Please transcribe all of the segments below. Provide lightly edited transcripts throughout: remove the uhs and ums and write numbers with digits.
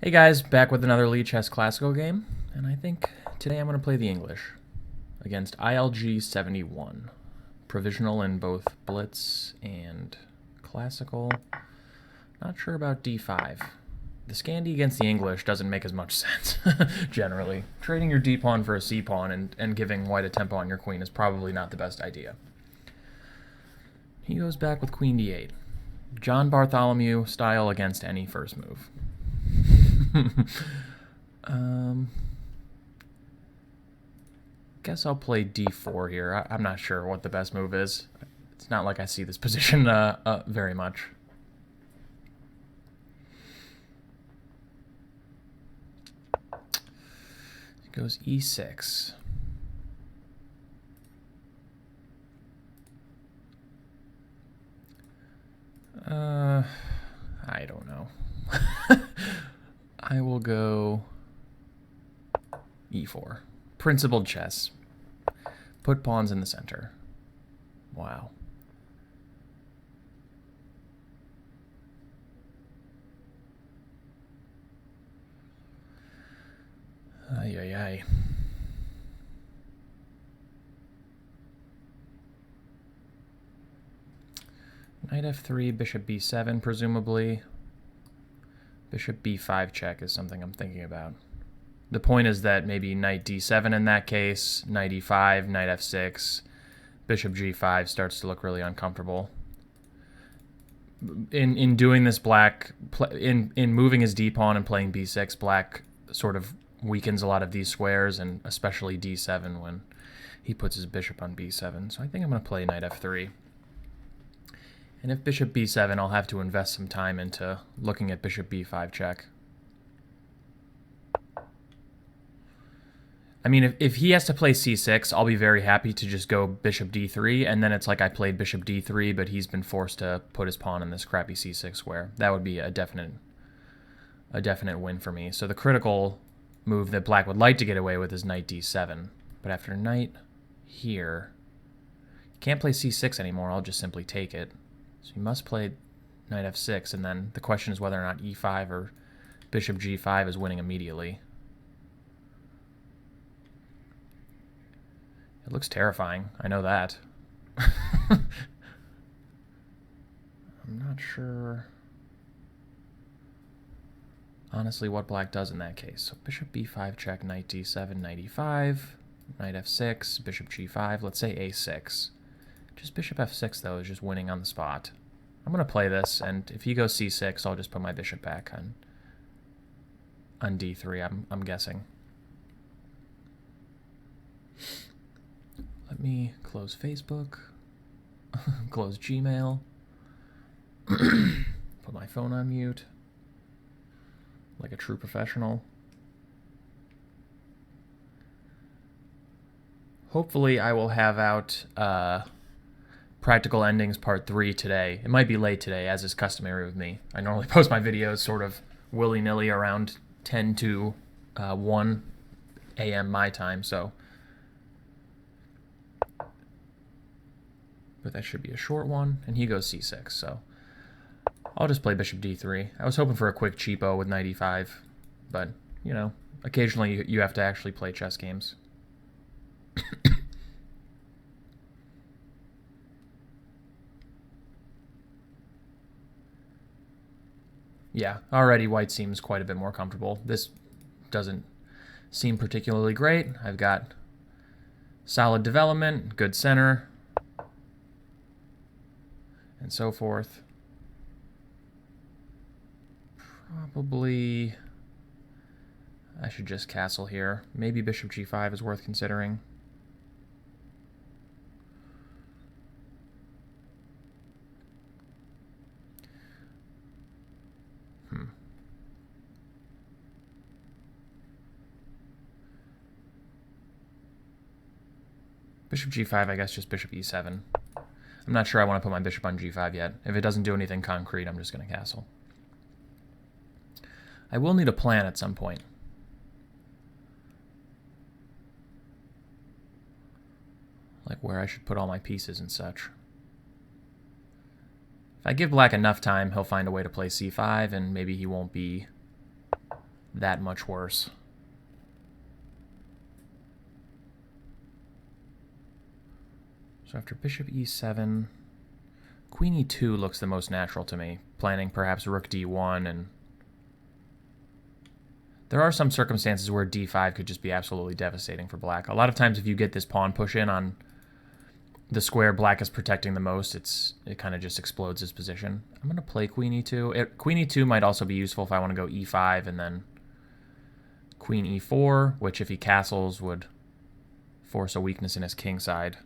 Hey guys, back with another Lee Chess Classical game, and I think today I'm going to play the English against ILG71. Provisional in both Blitz and Classical. Not sure about D5. The Scandi against the English doesn't make as much sense, generally. Trading your D pawn for a C pawn and giving white a tempo on your queen is probably not the best idea. He goes back with Queen D8. John Bartholomew style against any first move. Guess I'll play d4 here. I'm not sure what the best move is. It's not like I see this position very much. It goes e6. I don't know. I will go e4. Principled chess. Put pawns in the center. Wow. Ay, ay, ay. Knight f3, bishop b7, presumably. Bishop b5 check is something I'm thinking about. The point is that maybe knight d7 in that case, knight e5, knight f6, bishop g5 starts to look really uncomfortable. In doing this, black, in moving his d-pawn and playing b6, black sort of weakens a lot of these squares, and especially d7 when he puts his bishop on b7. So I think I'm going to play knight f3. And if bishop b7, I'll have to invest some time into looking at bishop b5 check. I mean, if he has to play c6, I'll be very happy to just go bishop d3, and then it's like I played bishop d3, but he's been forced to put his pawn in this crappy c6 square. That would be a definite win for me. So the critical move that black would like to get away with is knight d7. But after knight here, can't play c6 anymore. I'll just simply take it. So he must play knight f6, and then the question is whether or not e5 or bishop g5 is winning immediately. It looks terrifying. I know that. I'm not sure, honestly, what black does in that case. So bishop b5 check, knight d7, knight e5, knight f6, bishop g5. Let's say a6. Just bishop f6, though, is just winning on the spot. I'm going to play this, and if he goes c6, I'll just put my bishop back on d3, I'm guessing. Let me close Facebook, close Gmail, put my phone on mute, like a true professional. Hopefully I will have out Practical Endings Part 3 today. It might be late today, as is customary with me. I normally post my videos sort of willy-nilly around 10 to 1 a.m. my time, so... But that should be a short one, and he goes c6, so I'll just play bishop d3. I was hoping for a quick cheapo with knight e5, but, you know, occasionally you have to actually play chess games. Yeah, already white seems quite a bit more comfortable. This doesn't seem particularly great. I've got solid development, good center, and so forth. Probably I should just castle here. Maybe bishop g5 is worth considering. Bishop g5, I guess just bishop e7. I'm not sure I want to put my bishop on g5 yet. If it doesn't do anything concrete, I'm just going to castle. I will need a plan at some point. Like where I should put all my pieces and such. If I give black enough time, he'll find a way to play c5, and maybe he won't be that much worse. So after bishop e7, queen e2 looks the most natural to me, planning perhaps rook d1, and there are some circumstances where d5 could just be absolutely devastating for black. A lot of times if you get this pawn push in on the square black is protecting the most, it kind of just explodes his position. I'm going to play queen e2. Queen e2 might also be useful if I want to go e5 and then queen e4, which if he castles would force a weakness in his king side.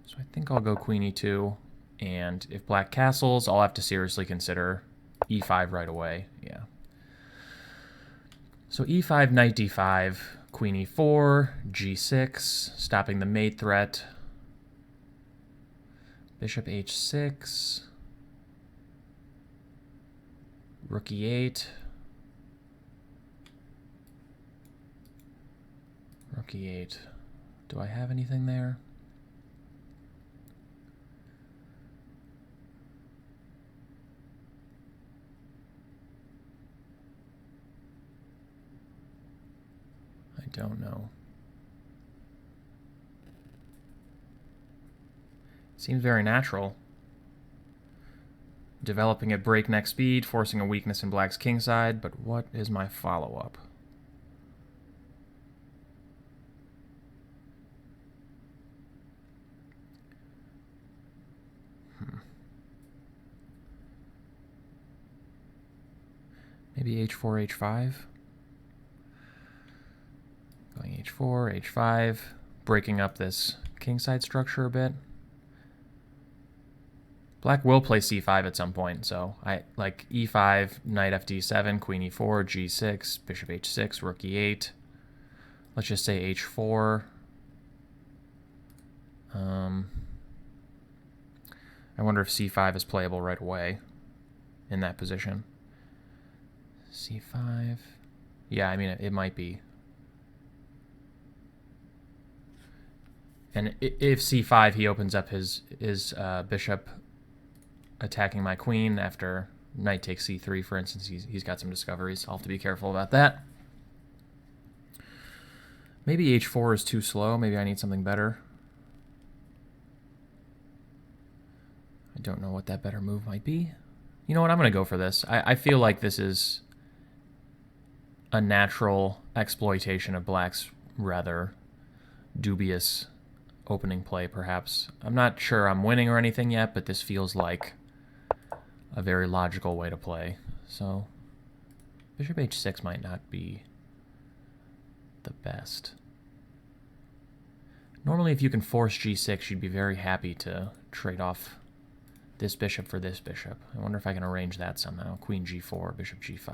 So I think I'll go queen e2, and if black castles, I'll have to seriously consider e5 right away. Yeah. So e5, knight d5, queen e4, g6, stopping the mate threat. Bishop h6, rook e8, rook e8. Do I have anything there? I don't know. Seems very natural. Developing at breakneck speed, forcing a weakness in black's kingside, but what is my follow-up? Maybe h4, h5? Going h4, h5, breaking up this kingside structure a bit. Black will play c5 at some point, so I like e5, knight fd7, queen e4, g6, bishop h6, rook e8. Let's just say h4. I wonder if c5 is playable right away in that position. c5. Yeah, I mean, it might be. And if c5, he opens up his bishop attacking my queen after knight takes c3, for instance. He's got some discoveries. I'll have to be careful about that. Maybe h4 is too slow. Maybe I need something better. I don't know what that better move might be. You know what? I'm going to go for this. I feel like this is a natural exploitation of black's rather dubious opening play, perhaps. I'm not sure I'm winning or anything yet, but this feels like a very logical way to play. So bishop h6 might not be the best. Normally, if you can force g6, you'd be very happy to trade off this bishop for this bishop. I wonder if I can arrange that somehow. Queen g4, bishop g5.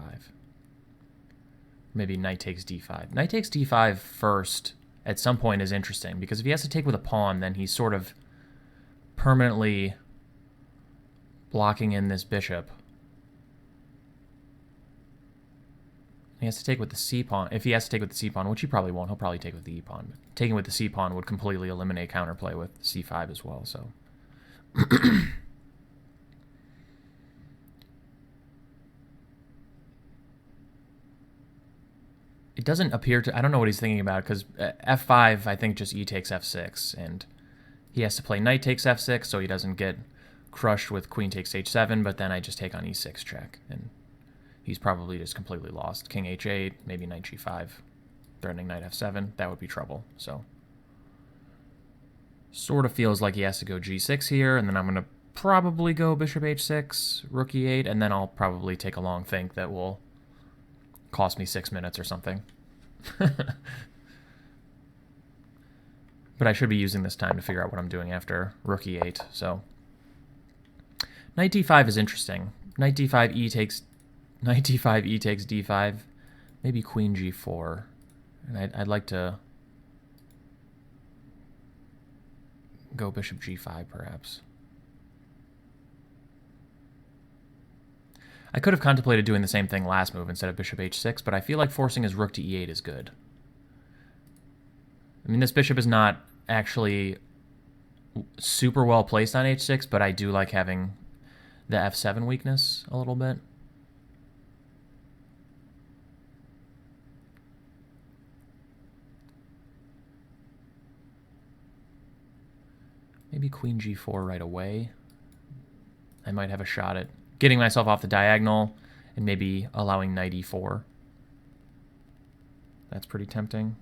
Maybe knight takes d5. Knight takes d5 first at some point is interesting, because if he has to take with a pawn, then he's sort of permanently blocking in this bishop. He has to take with the c-pawn. If he has to take with the c-pawn, which he probably won't, he'll probably take with the e-pawn. But taking with the c-pawn would completely eliminate counterplay with c5 as well, so... It doesn't appear to... I don't know what he's thinking about, because f5, I think, just e takes f6, and he has to play knight takes f6, so he doesn't get crushed with queen takes h7, but then I just take on e6 check, and he's probably just completely lost. King h8, maybe knight g5, threatening knight f7. That would be trouble, so... Sort of feels like he has to go g6 here, and then I'm going to probably go bishop h6, rook e8, and then I'll probably take a long think that will cost me 6 minutes or something. But I should be using this time to figure out what I'm doing after rook e8, so... Knight d5 is interesting. Knight d5, e takes d5. Maybe queen g4. And I'd like to go bishop g5, perhaps. I could have contemplated doing the same thing last move instead of bishop h6, but I feel like forcing his rook to e8 is good. I mean, this bishop is not actually super well placed on h6, but I do like having the f7 weakness a little bit. Maybe queen g4 right away. I might have a shot at getting myself off the diagonal and maybe allowing knight e4. That's pretty tempting.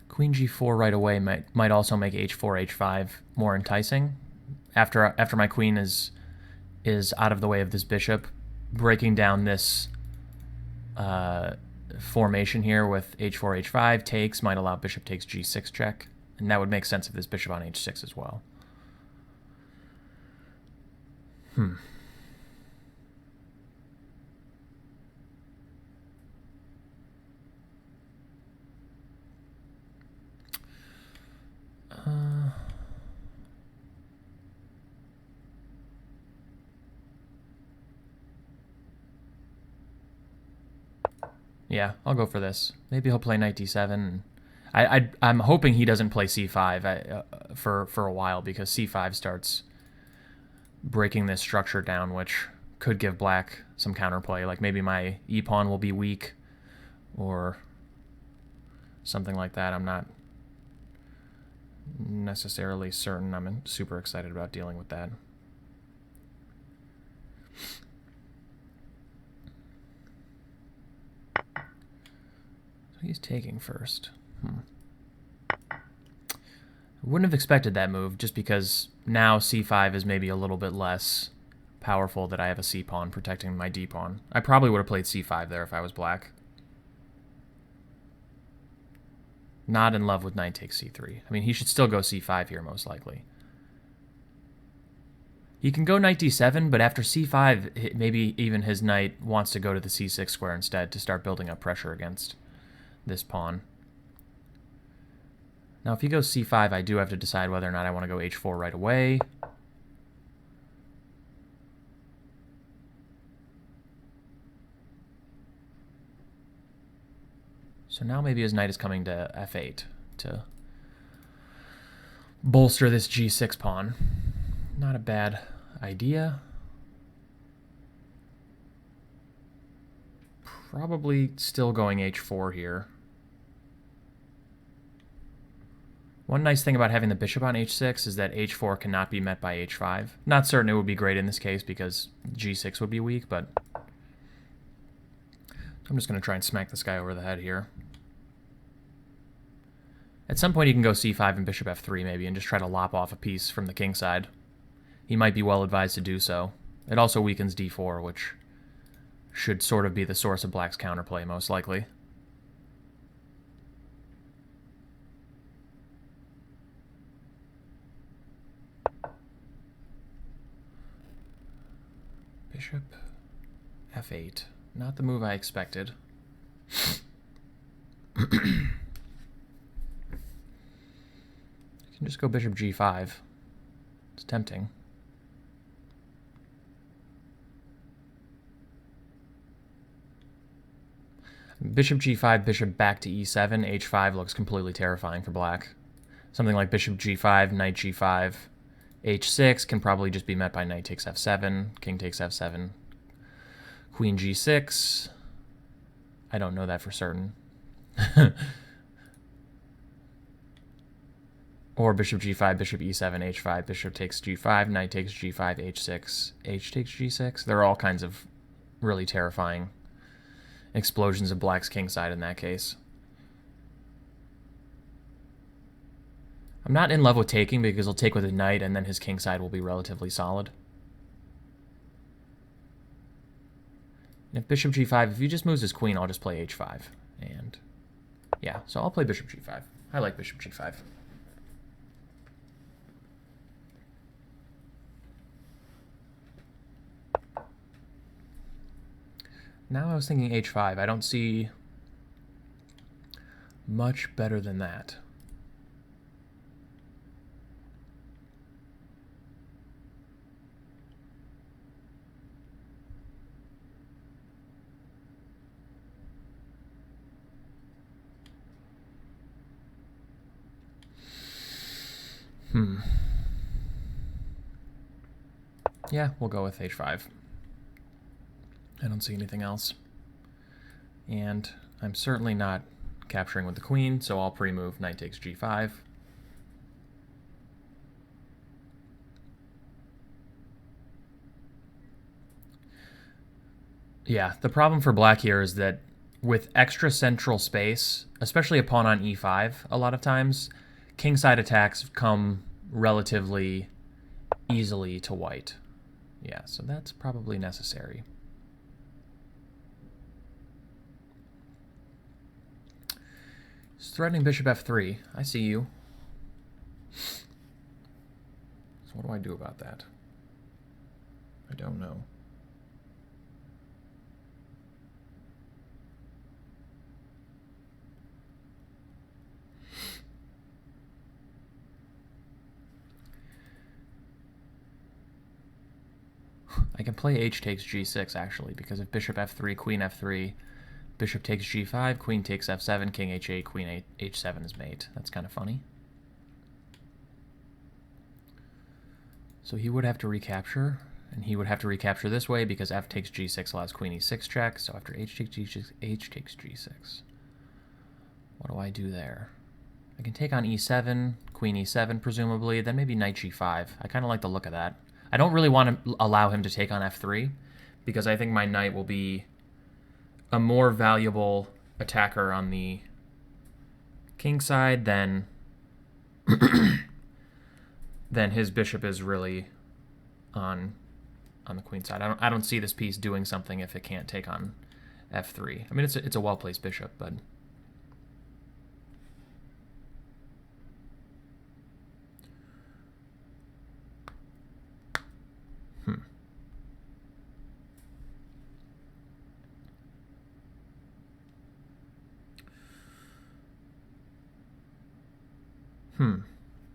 Queen g4 right away might also make h4, h5 more enticing. After my queen is out of the way of this bishop, breaking down this formation here with h4, h5 takes might allow bishop takes g6 check, and that would make sense of this bishop on h6 as well. Yeah, I'll go for this. Maybe he'll play knight d7. I'm hoping he doesn't play c5 for a while, because c5 starts breaking this structure down, which could give black some counterplay. Like maybe my e-pawn will be weak or something like that. I'm not necessarily certain. I'm super excited about dealing with that. So he's taking first. I wouldn't have expected that move, just because now c5 is maybe a little bit less powerful that I have a c-pawn protecting my d-pawn. I probably would have played c5 there if I was black. Not in love with knight takes c3. I mean, he should still go c5 here, most likely. He can go knight d7, but after c5, maybe even his knight wants to go to the c6 square instead to start building up pressure against this pawn. Now, if he goes c5, I do have to decide whether or not I want to go h4 right away. So now maybe his knight is coming to f8 to bolster this g6 pawn. Not a bad idea. Probably still going h4 here. One nice thing about having the bishop on h6 is that h4 cannot be met by h5. Not certain it would be great in this case because g6 would be weak, but I'm just going to try and smack this guy over the head here. At some point he can go c5 and bishop f3 maybe and just try to lop off a piece from the king side. He might be well advised to do so. It also weakens d4, which should sort of be the source of black's counterplay, most likely. Bishop f8. Not the move I expected. You can just go bishop g5. It's tempting. Bishop g5, bishop back to e7, h5 looks completely terrifying for black. Something like bishop g5, knight g5, h6 can probably just be met by knight takes f7, king takes f7, queen g6. I don't know that for certain. Or bishop g5, bishop e7, h5, bishop takes g5, knight takes g5, h6, h takes g6. There are all kinds of really terrifying explosions of black's king side in that case. I'm not in love with taking because he'll take with a knight and then his king side will be relatively solid. And if bishop g5, if he just moves his queen, I'll just play h5. And yeah, so I'll play bishop g5. I like bishop g5. Now I was thinking h5. I don't see much better than that. Yeah, we'll go with h5. I don't see anything else. And I'm certainly not capturing with the queen, so I'll pre-move knight takes g5. Yeah, the problem for black here is that with extra central space, especially a pawn on e5, a lot of times, kingside attacks come relatively easily to white. Yeah, so that's probably necessary. He's threatening bishop f3. I see you. So what do I do about that? I don't know. I can play h takes g6, actually, because if bishop f3, queen f3, bishop takes g5, queen takes f7, king h8, queen h7 is mate. That's kind of funny. So he would have to recapture, and he would have to recapture this way because f takes g6 allows queen e6 check, so after h takes g6, h takes g6. What do I do there? I can take on e7, queen e7 presumably, then maybe knight g5. I kind of like the look of that. I don't really want to allow him to take on f3 because I think my knight will be a more valuable attacker on the king side than than his bishop is really on the queen side. I don't see this piece doing something if it can't take on f3. I mean, it's a well-placed bishop, but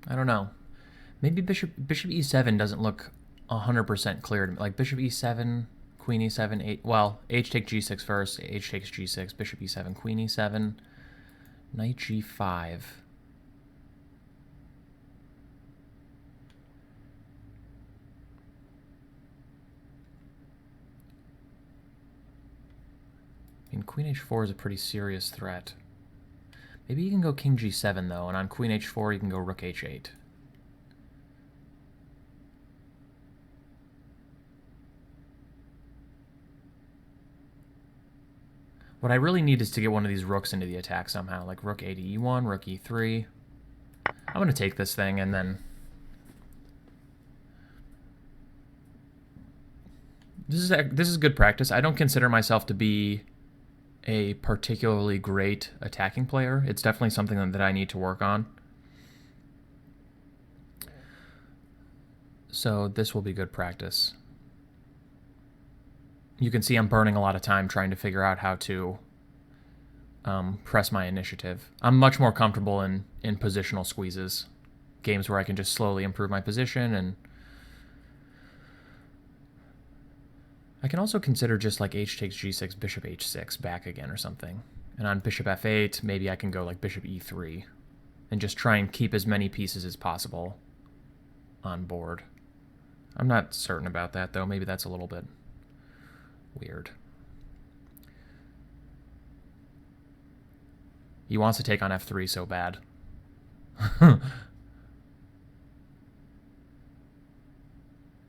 I don't know. Maybe bishop e7 doesn't look 100% clear to me. Like bishop e7, queen e7, well, h takes g6 first, h takes g6, bishop e7, queen e7, knight g5. I mean, queen h4 is a pretty serious threat. Maybe you can go king g7, though, and on queen h4 you can go rook h8. What I really need is to get one of these rooks into the attack somehow, like rook a to e1, rook e3. I'm going to take this thing, and then this is good practice. I don't consider myself to be a particularly great attacking player. It's definitely something that I need to work on. So this will be good practice. You can see I'm burning a lot of time trying to figure out how to press my initiative. I'm much more comfortable in positional squeezes, games where I can just slowly improve my position, and I can also consider just like h takes g6, bishop h6 back again or something. And on bishop f8, maybe I can go like bishop e3 and just try and keep as many pieces as possible on board. I'm not certain about that, though. Maybe that's a little bit weird. He wants to take on f3 so bad.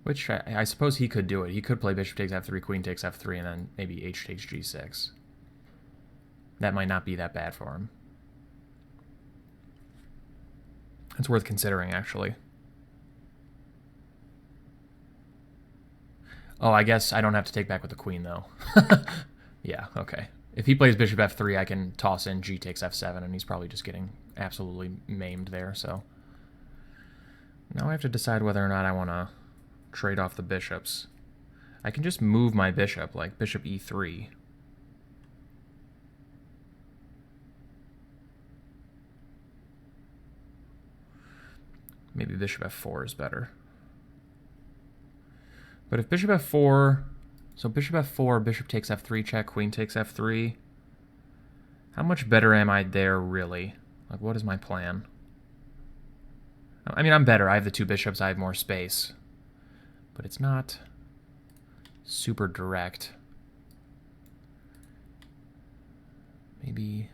Which I suppose he could do it. He could play bishop takes f3, queen takes f3, and then maybe h takes g6. That might not be that bad for him. It's worth considering, actually. Oh, I guess I don't have to take back with the queen, though. Yeah, okay. If he plays bishop f3, I can toss in g takes f7, and he's probably just getting absolutely maimed there, so. Now I have to decide whether or not I want to trade off the bishops. I can just move my bishop, like bishop e3. Maybe bishop f4 is better. But if bishop f4, so bishop f4, bishop takes f3 check, queen takes f3, how much better am I there, really? Like, what is my plan? I mean, I'm better. I have the two bishops. I have more space. But it's not super direct. Maybe...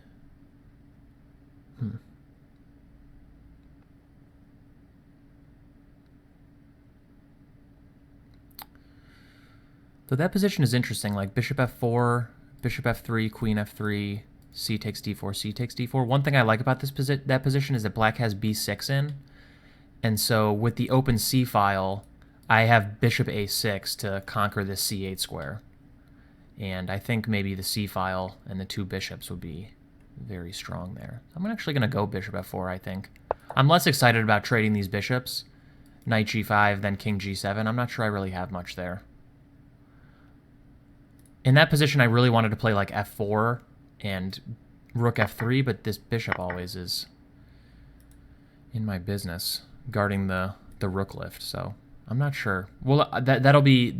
So that position is interesting, like bishop f4, bishop f3, queen f3, c takes d4, c takes d4. One thing I like about that position is that black has b6 in, and so with the open c file, I have bishop a6 to conquer this c8 square. And I think maybe the c file and the two bishops would be very strong there. I'm actually going to go bishop f4, I think. I'm less excited about trading these bishops. Knight g5, then king g7. I'm not sure I really have much there. In that position, I really wanted to play like f4 and rook f3, but this bishop always is in my business, guarding the rook lift, so I'm not sure. Well, that'll be...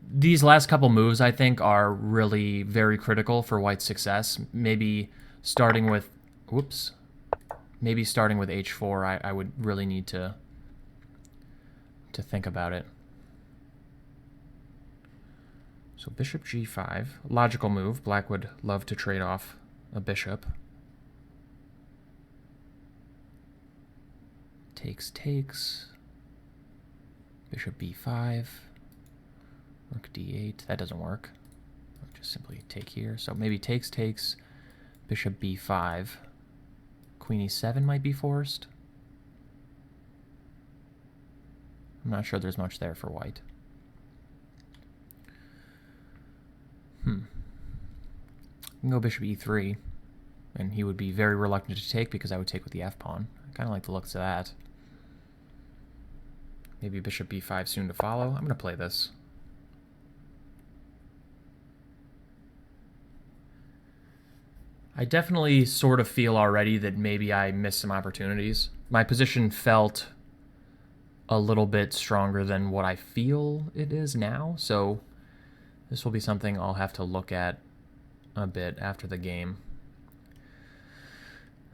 These last couple moves, I think, are really very critical for white's success. Maybe starting with... Whoops. Maybe starting with h4, I would really need to think about it. So bishop g5, logical move. Black would love to trade off a bishop. Takes. Bishop b5. Rook d8. That doesn't work. I'll just simply take here. So maybe takes. Bishop b5. Queen e7 might be forced. I'm not sure there's much there for white. I can go bishop e3, and he would be very reluctant to take because I would take with the f-pawn. I kind of like the looks of that. Maybe bishop b5 soon to follow. I'm going to play this. I definitely sort of feel already that maybe I missed some opportunities. My position felt a little bit stronger than what I feel it is now, so this will be something I'll have to look at a bit after the game.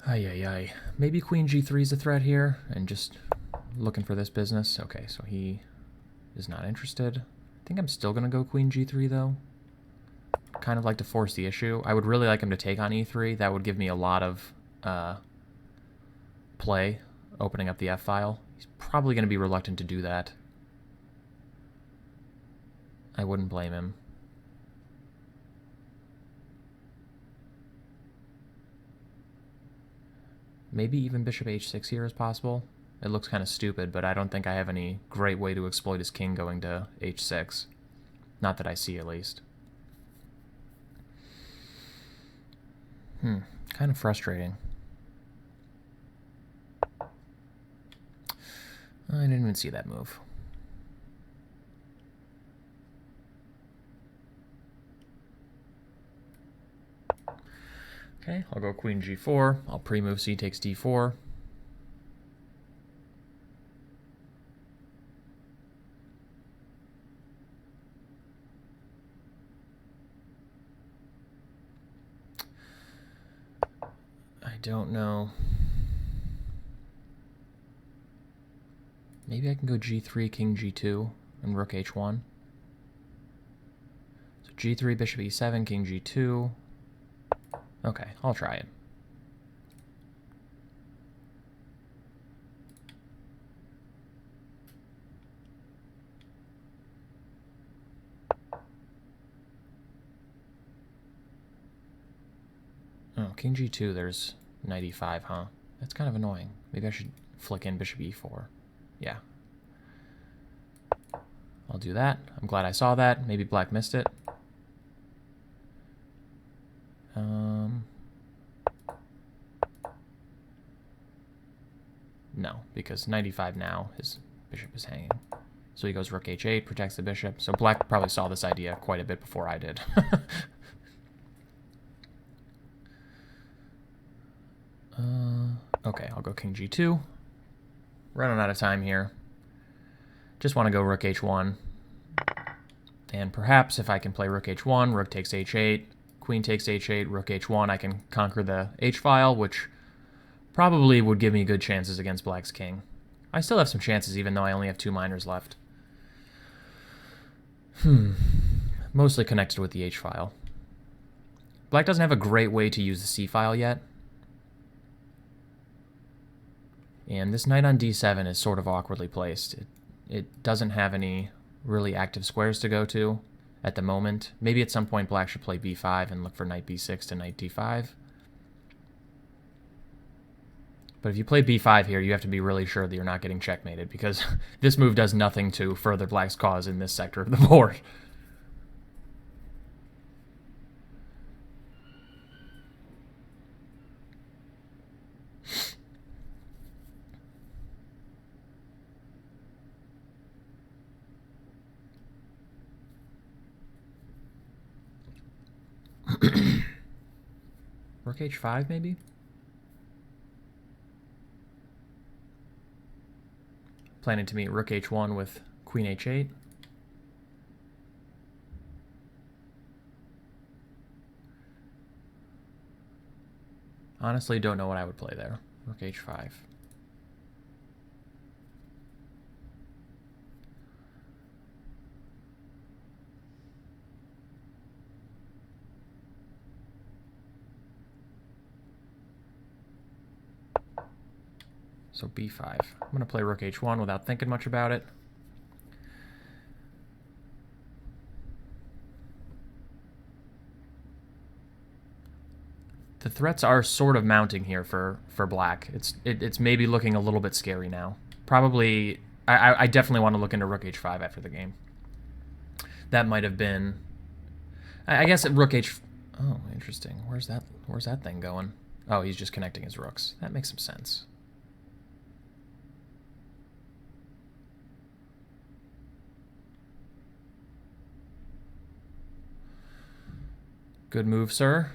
Ay. Maybe queen g3 is a threat here, and just looking for this business. Okay, so he is not interested. I think I'm still going to go queen g3, though. Kind of like to force the issue. I would really like him to take on e3. That would give me a lot of play, opening up the f-file. He's probably going to be reluctant to do that. I wouldn't blame him. Maybe even bishop h6 here is possible. It looks kind of stupid, but I don't think I have any great way to exploit his king going to h6. Not that I see, at least. Kind of frustrating. I didn't even see that move. Okay, I'll go queen g4. I'll pre-move c takes d4. I don't know. Maybe I can go g3, king g2, and rook h1. So g3, bishop e7, king g2. Okay, I'll try it. Oh, king g2, there's knight e5, huh? That's kind of annoying. Maybe I should flick in bishop e4. Yeah. I'll do that. I'm glad I saw that. Maybe black missed it. No, because knight e5 now, his bishop is hanging. So he goes rook h8, protects the bishop. So black probably saw this idea quite a bit before I did. Okay, I'll go king g2. Running out of time here. Just want to go rook h1. And perhaps if I can play rook h1, rook takes h8, queen takes h8, rook h1, I can conquer the h-file, which probably would give me good chances against black's king. I still have some chances even though I only have 2 minors left. Mostly connected with the h-file. Black doesn't have a great way to use the c-file yet. And this knight on d7 is sort of awkwardly placed. It doesn't have any really active squares to go to at the moment. Maybe at some point Black should play b5 and look for knight b6 to knight d5. But if you play b5 here, you have to be really sure that you're not getting checkmated, because this move does nothing to further Black's cause in this sector of the board. Rook h5, maybe? Planning to meet rook h1 with queen h8. Honestly, don't know what I would play there. Rook h5. So b5. I'm going to play rook h1 without thinking much about it. The threats are sort of mounting here for Black. It's maybe looking a little bit scary now. Probably, I definitely want to look into rook h5 after the game. That might have been, I guess rook h. Oh, interesting. Where's that thing going? Oh, he's just connecting his rooks. That makes some sense. Good move, sir.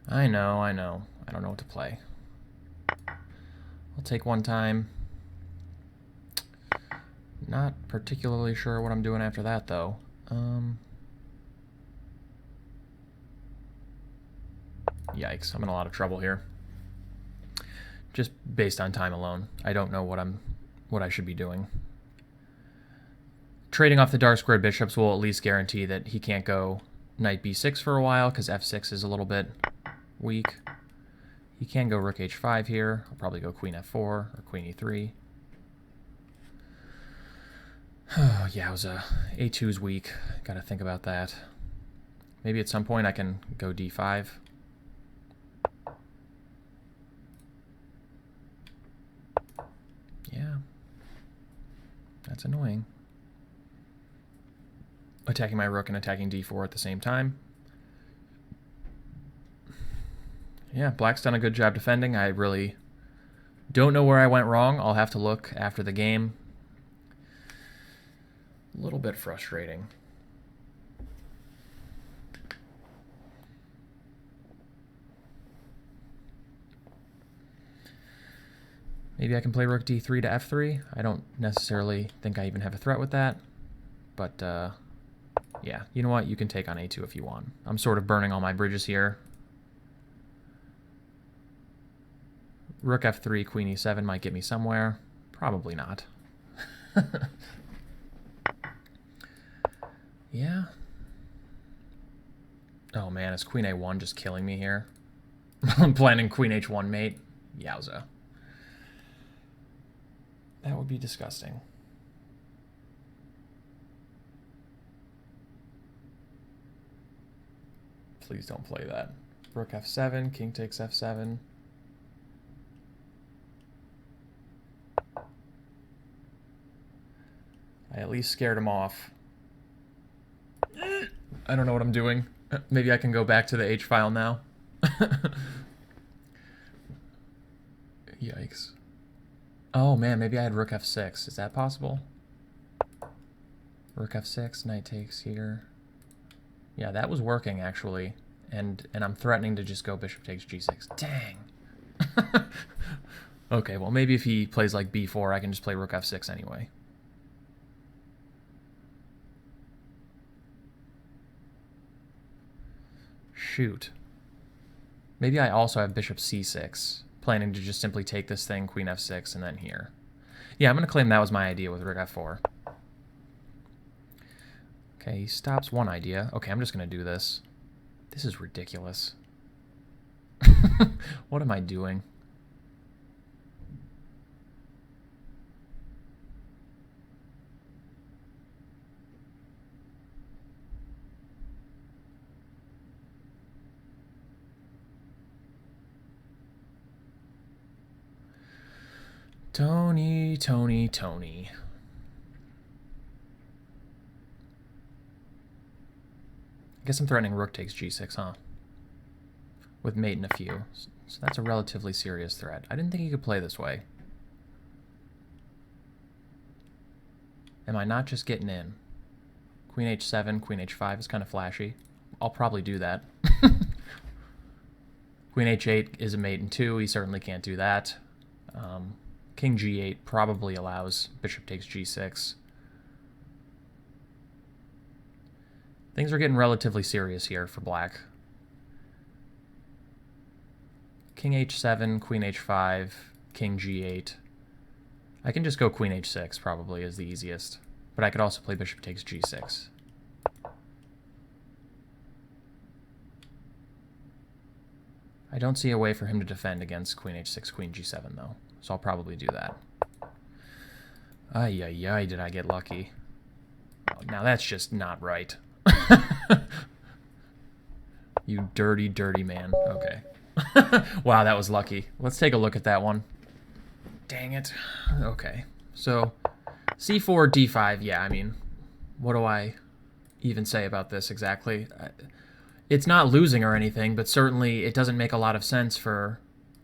I know. I don't know what to play. I'll take one time. Not particularly sure what I'm doing after that, though. Yikes, I'm in a lot of trouble here. Just based on time alone. I don't know what I should be doing. Trading off the dark squared bishops will at least guarantee that he can't go knight b6 for a while, because f6 is a little bit weak. He can go rook h5 here. I'll probably go queen f4 or queen e3. Oh, yeah, it was a2's weak. Gotta think about that. Maybe at some point I can go d5. Yeah. That's annoying. Attacking my rook and attacking d4 at the same time. Yeah, Black's done a good job defending. I really don't know where I went wrong. I'll have to look after the game. A little bit frustrating. Maybe I can play rook d3 to f3. I don't necessarily think I even have a threat with that. But, yeah, you know what? You can take on a2 if you want. I'm sort of burning all my bridges here. Rook f3, queen e7 might get me somewhere. Probably not. Yeah. Oh man, is queen a1 just killing me here? I'm planning queen h1 mate. Yowza. That would be disgusting. Please don't play that. Rook f7, king takes f7. I at least scared him off. I don't know what I'm doing. Maybe I can go back to the H file now. Yikes. Oh man, maybe I had rook f6. Is that possible? Rook f6, knight takes here. Yeah, that was working actually. And I'm threatening to just go bishop takes g6. Dang. Okay, well, maybe if he plays like b4, I can just play rook f6 anyway. Shoot. Maybe I also have bishop c6, planning to just simply take this thing, queen f6, and then here. Yeah, I'm going to claim that was my idea with rook f4. Okay, he stops one idea. Okay, I'm just going to do this. This is ridiculous. What am I doing? Tony, Tony, Tony. I guess I'm threatening rook takes g6, huh? With mate and a few. So that's a relatively serious threat. I didn't think he could play this way. Am I not just getting in? Queen h7, queen h5 is kind of flashy. I'll probably do that. Queen h8 is a mate in 2. He certainly can't do that. King g8 probably allows bishop takes g6. Things are getting relatively serious here for black. King h7, queen h5, king g8. I can just go queen h6 probably is the easiest. But I could also play bishop takes g6. I don't see a way for him to defend against queen h6, queen g7 though. So I'll probably do that. Ay, ay, ay, did I get lucky. Oh, now that's just not right. You dirty, dirty man. Okay. Wow, that was lucky. Let's take a look at that one. Dang it. Okay. So, c4, d5, yeah, I mean, what do I even say about this exactly? It's not losing or anything, but certainly it doesn't make a lot of sense for...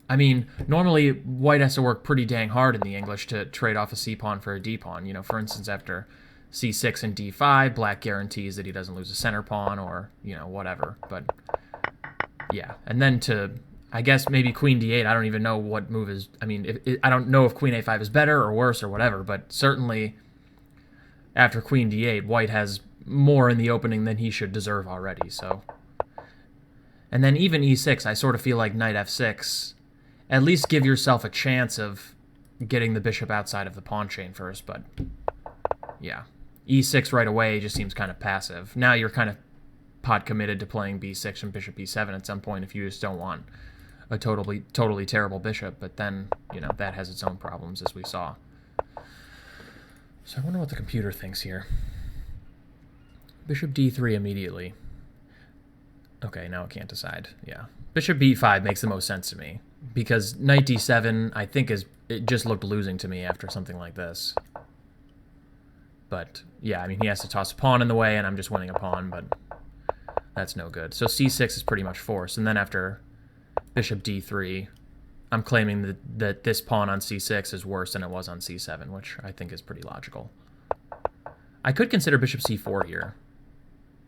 I mean, normally white has to work pretty dang hard in the English to trade off a c-pawn for a d-pawn. You know, for instance, after c6 and d5, black guarantees that he doesn't lose a center pawn or, you know, whatever. But, yeah. And then to, I guess, maybe queen d8, I don't even know what move is... I mean, I don't know if queen a5 is better or worse or whatever, but certainly after queen d8, white has more in the opening than he should deserve already, so... And then even e6, I sort of feel like knight f6... At least give yourself a chance of getting the bishop outside of the pawn chain first, but yeah. e6 right away just seems kind of passive. Now you're kind of pot committed to playing b6 and bishop b7 at some point if you just don't want a totally terrible bishop, but then, you know, that has its own problems, as we saw. So I wonder what the computer thinks here. Bishop d3 immediately. Okay, now it can't decide. Yeah. Bishop b5 makes the most sense to me. Because knight d7, I think, it just looked losing to me after something like this. But, yeah, I mean, he has to toss a pawn in the way, and I'm just winning a pawn, but that's no good. So c6 is pretty much forced. And then after bishop d3, I'm claiming that this pawn on c6 is worse than it was on c7, which I think is pretty logical. I could consider bishop c4 here.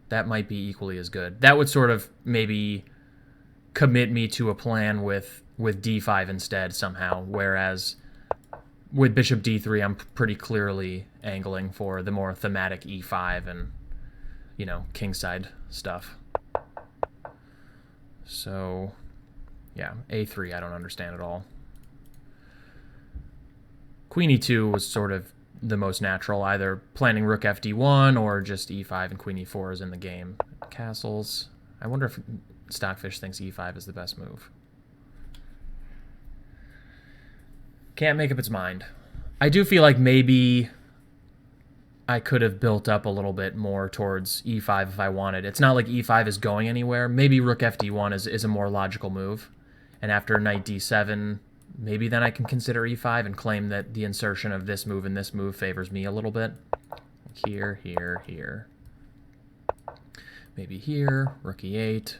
That might be equally as good. That would sort of maybe commit me to a plan with d5 instead somehow, whereas with bishop d3 I'm pretty clearly angling for the more thematic e5 and, you know, kingside stuff. So, yeah, a3 I don't understand at all. Queen e2 was sort of the most natural, either planning rook fd1 or just e5 and queen e4 is in the game. Castles. I wonder if Stockfish thinks e5 is the best move. Can't make up its mind. I do feel like maybe I could have built up a little bit more towards e5 if I wanted. It's not like e5 is going anywhere. Maybe rook fd1 is a more logical move. And after knight d7, maybe then I can consider e5 and claim that the insertion of this move and this move favors me a little bit. Here, here, here. Maybe here, rook e8.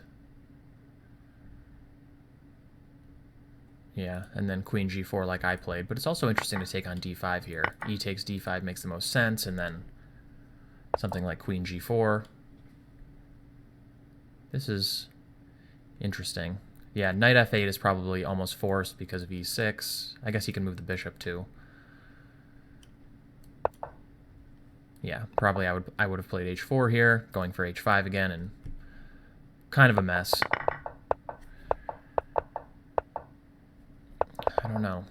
Yeah, and then queen g4 like I played. But it's also interesting to take on d5 here. E takes d5 makes the most sense, and then something like queen g4. This is interesting. Yeah, knight f8 is probably almost forced because of e6. I guess he can move the bishop too. Yeah, probably I would have played h4 here, going for h5 again, and kind of a mess. I don't know.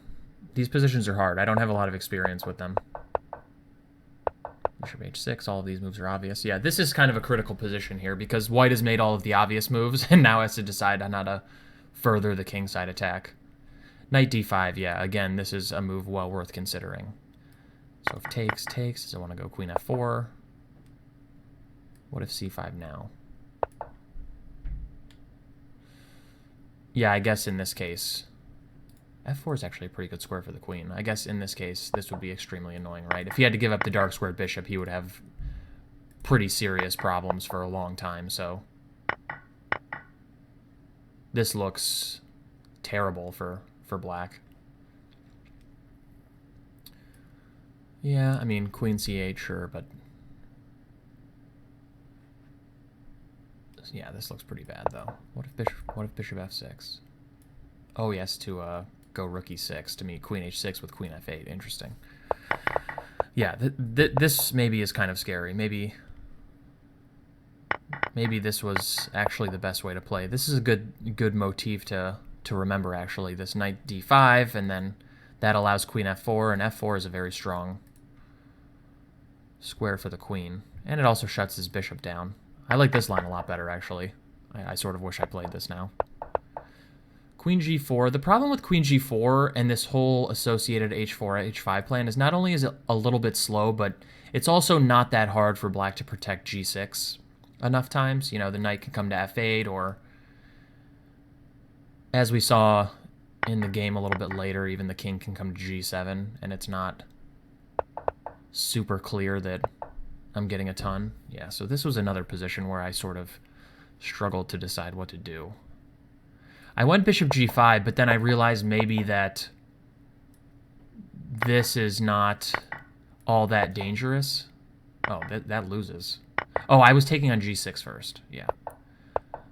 These positions are hard. I don't have a lot of experience with them. Bishop h6, all of these moves are obvious. Yeah, this is kind of a critical position here because white has made all of the obvious moves and now has to decide on how to further the kingside attack. Knight d5, yeah, again, this is a move well worth considering. So if takes, does it want to go queen f4? What if c5 now? Yeah, I guess in this case, f4 is actually a pretty good square for the queen. I guess in this case, this would be extremely annoying, right? If he had to give up the dark squared bishop, he would have pretty serious problems for a long time, so this looks terrible for black. Yeah, I mean, queen c8, sure, but yeah, this looks pretty bad, though. What if bishop f6? Oh, yes, to go rook e6 to meet queen h6 with queen f8. Interesting. Yeah, this maybe is kind of scary. Maybe this was actually the best way to play. This is a good motif to remember, actually. This knight d5, and then that allows queen f4, and f4 is a very strong square for the queen. And it also shuts his bishop down. I like this line a lot better, actually. I sort of wish I played this now. Queen g4. The problem with queen g4 and this whole associated h4, h5 plan is not only is it a little bit slow, but it's also not that hard for black to protect g6 enough times. You know, the knight can come to f8, or as we saw in the game a little bit later, even the king can come to g7, and it's not super clear that I'm getting a ton. Yeah, so this was another position where I sort of struggled to decide what to do. I went bishop g5, but then I realized maybe that this is not all that dangerous. Oh, that loses. Oh, I was taking on g6 first. Yeah.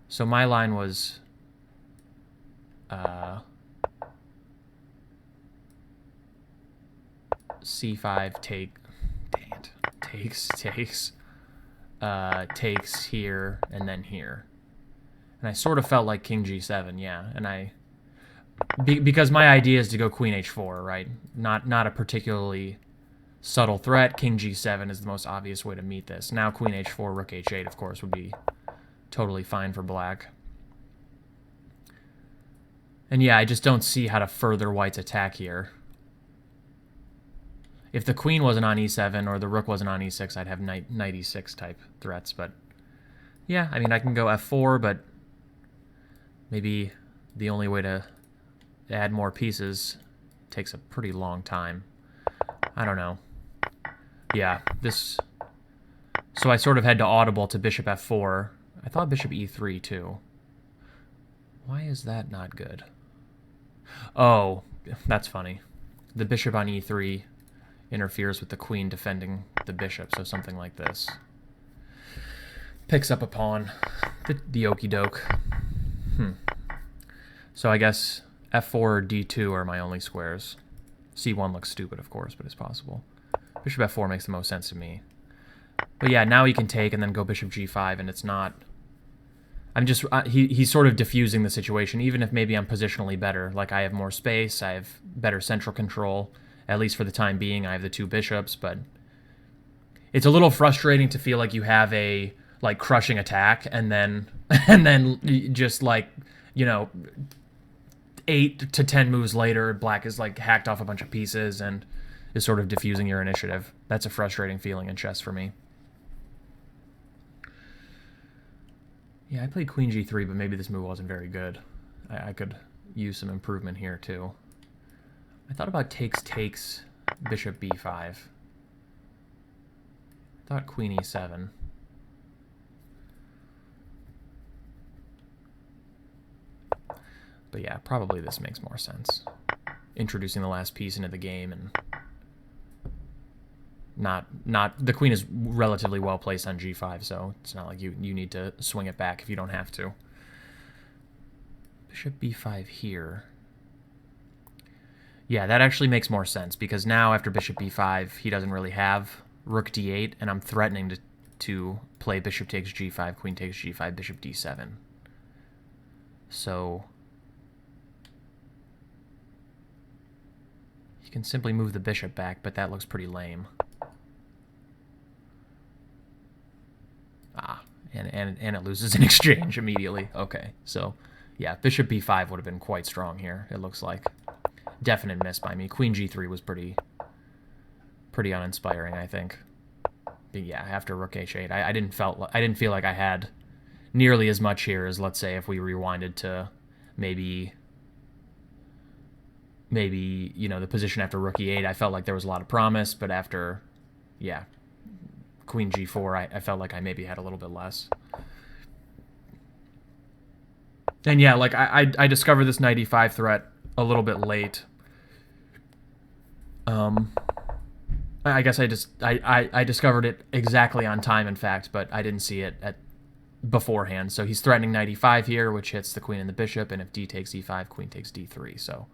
So my line was c5 take. Dang it. Takes here and then here. And I sort of felt like king g7, yeah. And because my idea is to go queen h4, right? Not a particularly subtle threat. King g7 is the most obvious way to meet this. Now queen h4, rook h8, of course, would be totally fine for black. And yeah, I just don't see how to further white's attack here. If the queen wasn't on e7 or the rook wasn't on e6, I'd have knight e6 type threats. But yeah, I mean, I can go f4, but maybe the only way to add more pieces takes a pretty long time. I don't know. Yeah, this... So I sort of had to audible to bishop f4. I thought bishop e3 too. Why is that not good? Oh, that's funny. The bishop on e3 interferes with the queen defending the bishop, so something like this. Picks up a pawn. The okie doke. So I guess f4 or d2 are my only squares. c1 looks stupid, of course, but it's possible. Bishop f4 makes the most sense to me. But yeah, now he can take and then go bishop g5, and it's not... he's sort of diffusing the situation, even if maybe I'm positionally better. Like, I have more space, I have better central control. At least for the time being, I have the two bishops, but it's a little frustrating to feel like you have a, like, crushing attack, and then just, like, you know, 8 to 10 moves later, black is, like, hacked off a bunch of pieces and is sort of diffusing your initiative. That's a frustrating feeling in chess for me. Yeah, I played queen g3, but maybe this move wasn't very good. I could use some improvement here, too. I thought about takes, bishop b5. I thought queen e7. But yeah, probably this makes more sense. Introducing the last piece into the game, and the queen is relatively well placed on g5, so it's not like you need to swing it back if you don't have to. bishop b5 here. Yeah, that actually makes more sense, because now after bishop b5, he doesn't really have rook d8, and I'm threatening to play bishop takes g5, queen takes g5, bishop d7. So you can simply move the bishop back, but that looks pretty lame. Ah, and it loses in exchange immediately. Okay, so yeah, bishop b5 would have been quite strong here, it looks like. Definite miss by me. Queen g3 was pretty uninspiring, I think. But yeah, after rook h8, I didn't feel like I had nearly as much here as, let's say, if we rewinded to maybe you know, the position after rook e8. I felt like there was a lot of promise, but after, yeah, queen g4, I felt like I maybe had a little bit less. And yeah, like I discovered this knight e5 threat a little bit late. I guess I discovered it exactly on time, in fact, but I didn't see it beforehand. So he's threatening knight e5 here, which hits the queen and the bishop, and if d takes e5, queen takes d3. So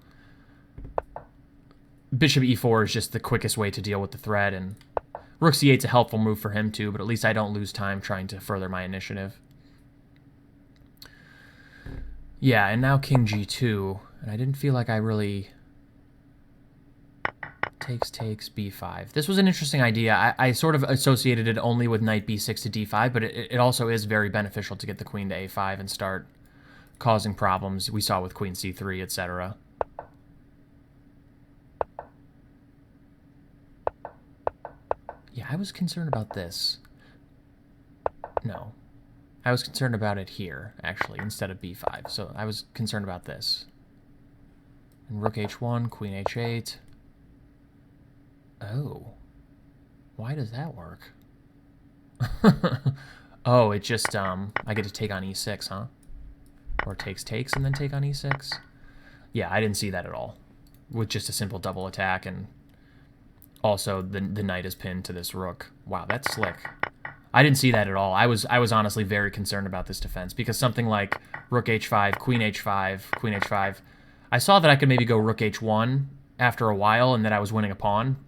bishop e4 is just the quickest way to deal with the threat, and rook c8 is a helpful move for him too, but at least I don't lose time trying to further my initiative. Yeah, and now king g2, and I didn't feel like I really... takes b5. This was an interesting idea. I sort of associated it only with knight b6 to d5, but it also is very beneficial to get the queen to a5 and start causing problems. We saw with queen c3, etc. Yeah, I was concerned about this. No. I was concerned about it here, actually, instead of b5. So I was concerned about this. And rook h1, queen h8... Oh. Why does that work? Oh, it just, I get to take on e6, huh? Or takes and then take on e6? Yeah, I didn't see that at all. With just a simple double attack, and also the knight is pinned to this rook. Wow, that's slick. I didn't see that at all. I was honestly very concerned about this defense, because something like rook h5, queen h5, queen h5, I saw that I could maybe go rook h1 after a while, and that I was winning a pawn.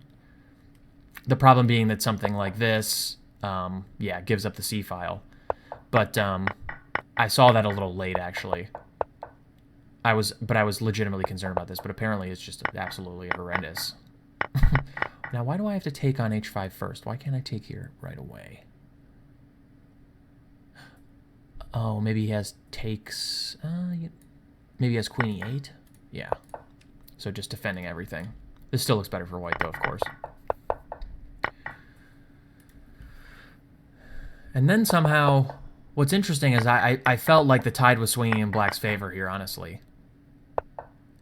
The problem being that something like this, yeah, gives up the c-file. But I saw that a little late, actually. I was legitimately concerned about this, but apparently it's just absolutely horrendous. Now, why do I have to take on h5 first? Why can't I take here right away? Oh, maybe he has takes... maybe he has queen e8? Yeah. So just defending everything. This still looks better for white, though, of course. And then somehow, what's interesting is I felt like the tide was swinging in black's favor here, honestly.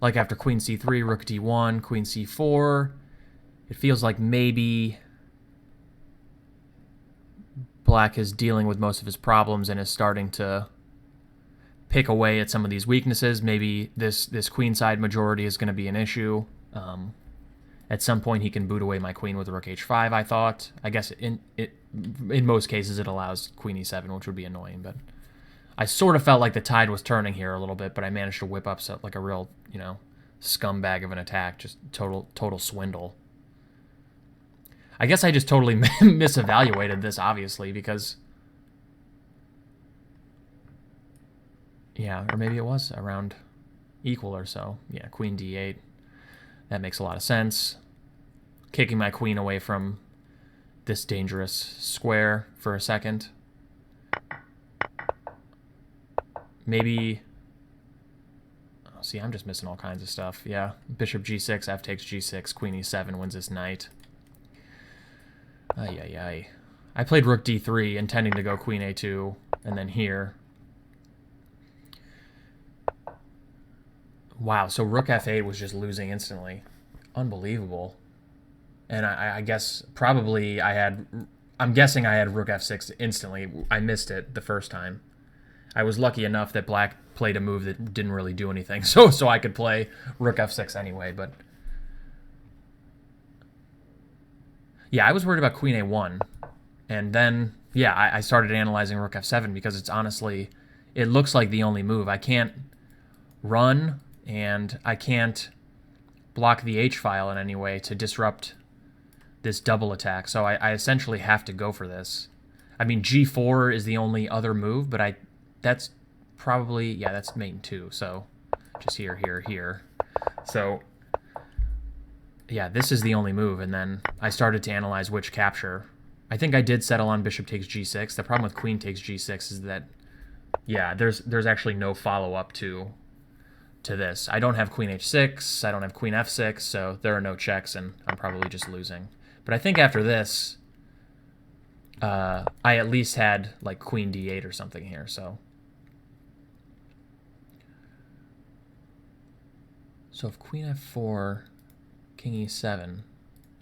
Like after queen c3, rook d1, queen c4, it feels like maybe black is dealing with most of his problems and is starting to pick away at some of these weaknesses. Maybe this queenside majority is going to be an issue. At some point, he can boot away my queen with rook h5, I thought. I guess in most cases, it allows queen e7, which would be annoying. But I sort of felt like the tide was turning here a little bit, but I managed to whip up like a real, you know, scumbag of an attack. Just total swindle. I guess I just totally misevaluated this, obviously, because... Yeah, or maybe it was around equal or so. Yeah, queen d8. That makes a lot of sense. Kicking my queen away from this dangerous square for a second. Maybe... Oh, see, I'm just missing all kinds of stuff. Yeah, bishop g6, f takes g6, queen e7 wins this knight. Ay, ay, ay. I played rook d3, intending to go queen a2, and then here. Wow, so rook f8 was just losing instantly. Unbelievable. And I guess probably I'm guessing I had rook f6 instantly. I missed it the first time. I was lucky enough that black played a move that didn't really do anything, so I could play rook f6 anyway, but... Yeah, I was worried about queen a1. And then, yeah, I started analyzing rook f7 because it's honestly... It looks like the only move. I can't... run, and I can't block the H file in any way to disrupt this double attack. So I essentially have to go for this. I mean, G4 is the only other move, but that's probably, yeah, that's mate 2. So just here, here, here. So yeah, this is the only move. And then I started to analyze which capture. I think I did settle on bishop takes G6. The problem with queen takes G6 is that, yeah, there's actually no follow-up to this. I don't have queen H6, I don't have queen F6, so there are no checks, and I'm probably just losing. But I think after this, I at least had like queen D8 or something here, so. So if queen F4, king E7,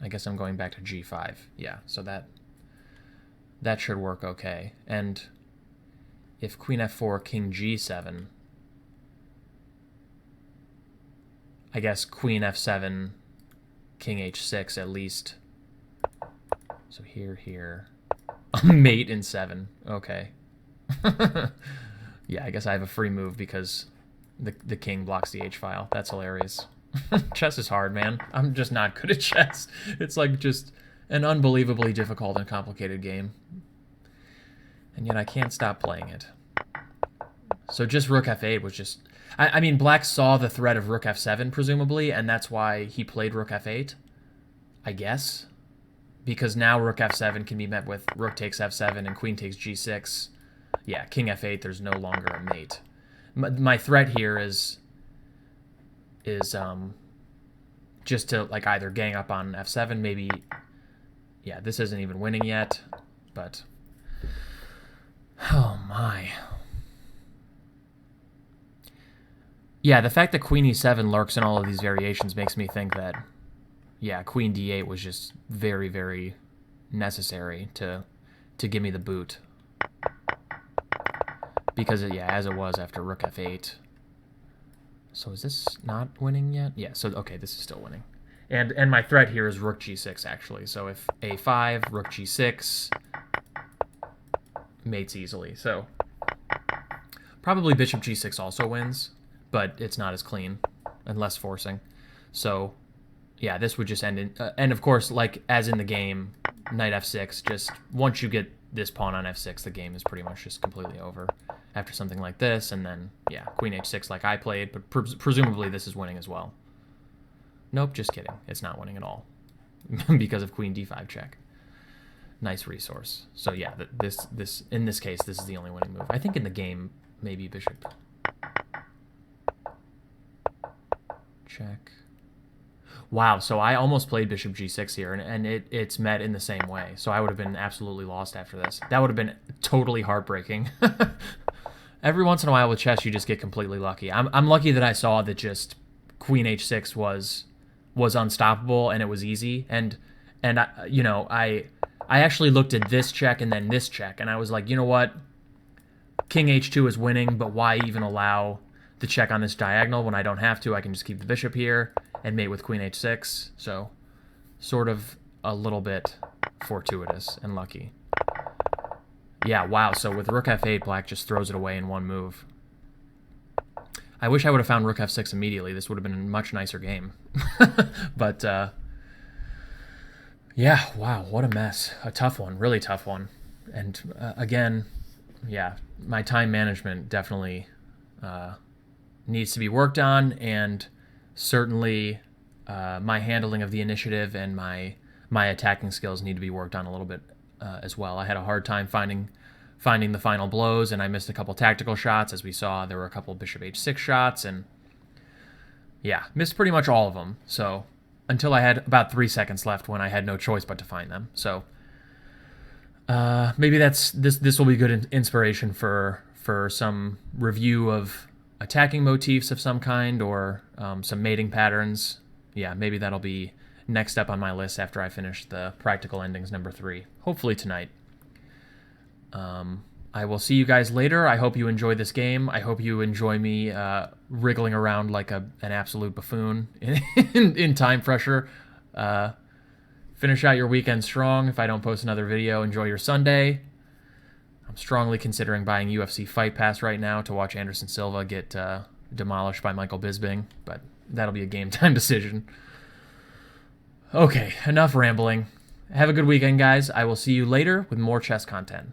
I guess I'm going back to G5. Yeah, so that should work okay. And if queen F4, king G7, I guess queen F7, king H6 at least. So here, here. Mate in 7. Okay. Yeah, I guess I have a free move because the king blocks the H file. That's hilarious. Chess is hard, man. I'm just not good at chess. It's like just an unbelievably difficult and complicated game. And yet I can't stop playing it. So just rook F8 was just... I mean, black saw the threat of rook F7, presumably, and that's why he played rook F8, I guess. Because now rook F7 can be met with rook takes F7 and queen takes G6. Yeah, king F8, there's no longer a mate. My threat here is just to like either gang up on F7, maybe... Yeah, this isn't even winning yet, but... Oh my... Yeah, the fact that queen e7 lurks in all of these variations makes me think that, yeah, queen d8 was just very, very necessary to give me the boot. Because, yeah, as it was after rook f8. So is this not winning yet? Yeah, so, okay, this is still winning. And my threat here is rook g6, actually. So if a5, rook g6, mates easily. So probably bishop g6 also wins, but it's not as clean and less forcing. So, yeah, this would just end in... and, of course, like, as in the game, knight f6, just once you get this pawn on f6, the game is pretty much just completely over after something like this. And then, yeah, queen h6 like I played, but presumably this is winning as well. Nope, just kidding. It's not winning at all because of queen d5 check. Nice resource. So, yeah, this in this case, this is the only winning move. I think in the game, maybe bishop... check. Wow, so I almost played bishop g6 here, and it's met in the same way. So I would have been absolutely lost after this. That would have been totally heartbreaking. Every once in a while with chess, you just get completely lucky. I'm lucky that I saw that just queen h6 was unstoppable and it was easy. And I actually looked at this check and then this check, and I was like, you know what? King h2 is winning, but why even allow the check on this diagonal when I don't have to? I can just keep the bishop here and mate with queen h6. So sort of a little bit fortuitous and lucky. Yeah, wow. So with rook f8, black just throws it away in one move. I wish I would have found rook f6 immediately. This would have been a much nicer game. But yeah, wow, what a mess. A tough one, really tough one. And again, yeah, my time management definitely needs to be worked on, and certainly my handling of the initiative and my attacking skills need to be worked on a little bit as well. I had a hard time finding the final blows, and I missed a couple tactical shots. As we saw, there were a couple bishop h6 shots, and yeah, missed pretty much all of them. So until I had about 3 seconds left when I had no choice but to find them. So maybe this will be good inspiration for some review of attacking motifs of some kind, or some mating patterns. Yeah, maybe that'll be next up on my list after I finish the practical endings number 3, hopefully tonight. I will see you guys later. I hope you enjoy this game. I hope you enjoy me wriggling around like an absolute buffoon in time pressure. Finish out your weekend strong. If I don't post another video, enjoy your Sunday. I'm strongly considering buying UFC Fight Pass right now to watch Anderson Silva get demolished by Michael Bisping, but that'll be a game time decision. Okay, enough rambling. Have a good weekend, guys. I will see you later with more chess content.